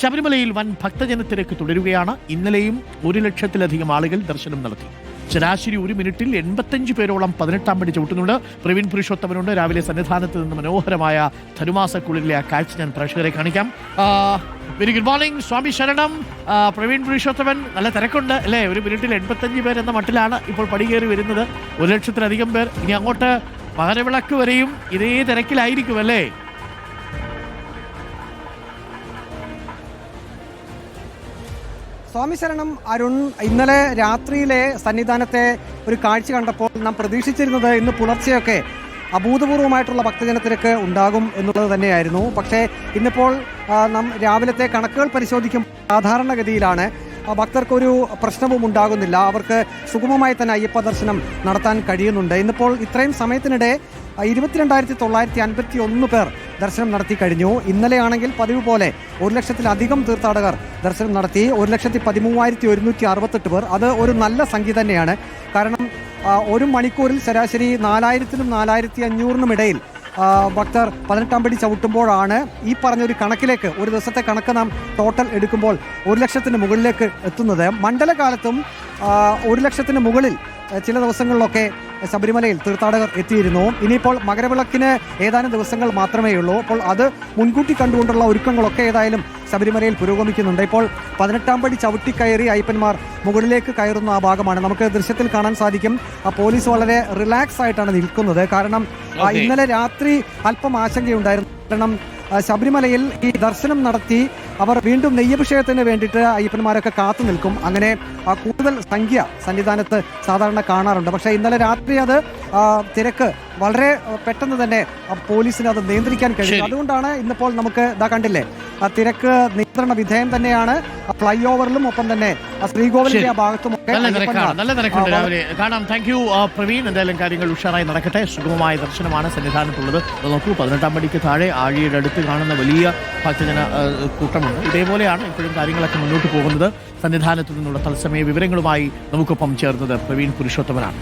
ശബരിമലയിൽ വൻ ഭക്തജനത്തിരക്ക് തുടരുകയാണ്. ഇന്നലെയും 1 ലക്ഷത്തിലധികം ആളുകൾ ദർശനം നടത്തി. ശരാശരി 1 മിനിറ്റിൽ 85 പേരോളം 18-ാം പടി ചവിട്ടുന്നുണ്ട്. പ്രവീൺ പുരുഷോത്തമനുണ്ട്. രാവിലെ സന്നിധാനത്ത് നിന്ന് മനോഹരമായ ധനുമാസക്കുള്ളിലെ ആ കാഴ്ച ഞാൻ പ്രേക്ഷകരെ കാണിക്കാം. വെരി ഗുഡ് മോർണിംഗ്, സ്വാമി ശരണം. പ്രവീൺ പുരുഷോത്തമൻ, നല്ല തിരക്കുണ്ട് അല്ലേ? 1 മിനിറ്റിൽ 85 പേർ എന്ന മട്ടിലാണ് ഇപ്പോൾ പടി കയറി വരുന്നത്. 1 ലക്ഷത്തിലധികം പേർ. ഇനി അങ്ങോട്ട് മകരവിളക്ക് വരെയും ഇതേ തിരക്കിലായിരിക്കും അല്ലേ? സ്വാമി ശരണം. അരുൺ, ഇന്നലെ രാത്രിയിലെ സന്നിധാനത്തെ ഒരു കാഴ്ച കണ്ടപ്പോൾ നാം പ്രതീക്ഷിച്ചിരുന്നത് ഇന്ന് പുലർച്ചെയൊക്കെ അഭൂതപൂർവമായിട്ടുള്ള ഭക്തജനത്തിരക്ക് ഉണ്ടാകും എന്നുള്ളത് തന്നെയായിരുന്നു. പക്ഷേ ഇന്നിപ്പോൾ നാം രാവിലത്തെ കണക്കുകൾ പരിശോധിക്കും സാധാരണഗതിയിലാണ്. ഭക്തർക്കൊരു പ്രശ്നവും ഉണ്ടാകുന്നില്ല. അവർക്ക് സുഗമമായി തന്നെ അയ്യപ്പ ദർശനം നടത്താൻ കഴിയുന്നുണ്ട്. ഇന്നിപ്പോൾ ഇത്രയും സമയത്തിനിടെ 22,951 പേർ ദർശനം നടത്തി കഴിഞ്ഞു. ഇന്നലെയാണെങ്കിൽ പതിവ് പോലെ 1 ലക്ഷത്തിലധികം തീർത്ഥാടകർ ദർശനം നടത്തി. 1,13,168 പേർ. അത് ഒരു നല്ല സംഖ്യ തന്നെയാണ്. കാരണം 1 മണിക്കൂറിൽ ശരാശരി 4,000-നും 4,500-നും ഇടയിൽ ഭക്തർ 18-ാം പടി ചവിട്ടുമ്പോഴാണ് ഈ പറഞ്ഞൊരു കണക്കിലേക്ക്, ഒരു ദിവസത്തെ കണക്ക് നാം ടോട്ടൽ എടുക്കുമ്പോൾ 1 ലക്ഷത്തിന് മുകളിലേക്ക് എത്തുന്നത്. മണ്ഡലകാലത്തും 1 ലക്ഷത്തിന് മുകളിൽ ചില ദിവസങ്ങളിലൊക്കെ ശബരിമലയിൽ തീർത്ഥാടകർ എത്തിയിരുന്നു. ഇനിയിപ്പോൾ മകരവിളക്കിന് ഏതാനും ദിവസങ്ങൾ മാത്രമേ ഉള്ളൂ. അപ്പോൾ അത് മുൻകൂട്ടി കണ്ടുകൊണ്ടുള്ള ഒരുക്കങ്ങളൊക്കെ ഏതായാലും ശബരിമലയിൽ പുരോഗമിക്കുന്നുണ്ട്. ഇപ്പോൾ 18-ാം പടി ചവിട്ടിക്കയറി അയ്യപ്പന്മാർ മുകളിലേക്ക് കയറുന്ന ആ ഭാഗമാണ് നമുക്ക് ദൃശ്യത്തിൽ കാണാൻ സാധിക്കും. ആ പോലീസ് വളരെ റിലാക്സ് ആയിട്ടാണ് നിൽക്കുന്നത്. കാരണം ഇന്നലെ രാത്രി അല്പം ആശങ്കയുണ്ടായിരുന്നു. കാരണം ശബരിമലയിൽ ഈ ദർശനം നടത്തി അവർ വീണ്ടും നെയ്യഭിഷേകത്തിന് വേണ്ടിയിട്ട് അയ്യപ്പന്മാരൊക്കെ കാത്തു നിൽക്കും. അങ്ങനെ കൂടുതൽ സംഖ്യ സന്നിധാനത്ത് സാധാരണ കാണാറുണ്ട്. പക്ഷേ ഇന്നലെ രാത്രി അത് തിരക്ക് വളരെ പെട്ടെന്ന് തന്നെ പോലീസിന് അത് നിയന്ത്രിക്കാൻ കഴിയും. അതുകൊണ്ടാണ് ഇന്നിപ്പോൾ നമുക്ക് ഇതാ കണ്ടില്ലേ, ആ തിരക്ക് നിയന്ത്രണ വിധേയം തന്നെയാണ്. ഫ്ലൈ ഓവറിലും ഒപ്പം തന്നെ ശ്രീകോവിലിന്റെ ആ ഭാഗത്തുമൊക്കെ നല്ല തിരക്കുണ്ട് രാവിലെ കാണാം. Thank you Praveen. എന്തായാലും കാര്യങ്ങൾ ഉഷാറായി നടക്കട്ടെ. സുഗമമായ ദർശനമാണ് സന്നിധാനത്തുള്ളത്. നോക്കൂ, 18-ാം പടിക്ക് താഴെ ആഴിയുടെ അടുത്ത് കാണുന്ന വലിയ ഭക്തജന കൂട്ടമുണ്ട്. ഇതേപോലെയാണ് ഇപ്പോഴും കാര്യങ്ങളൊക്കെ മുന്നോട്ട് പോകുന്നത്. സന്നിധാനത്തു നിന്നുള്ള തത്സമയ വിവരങ്ങളുമായി നമുക്കൊപ്പം ചേർന്നത് പ്രവീൺ പുരുഷോത്തമനാണ്.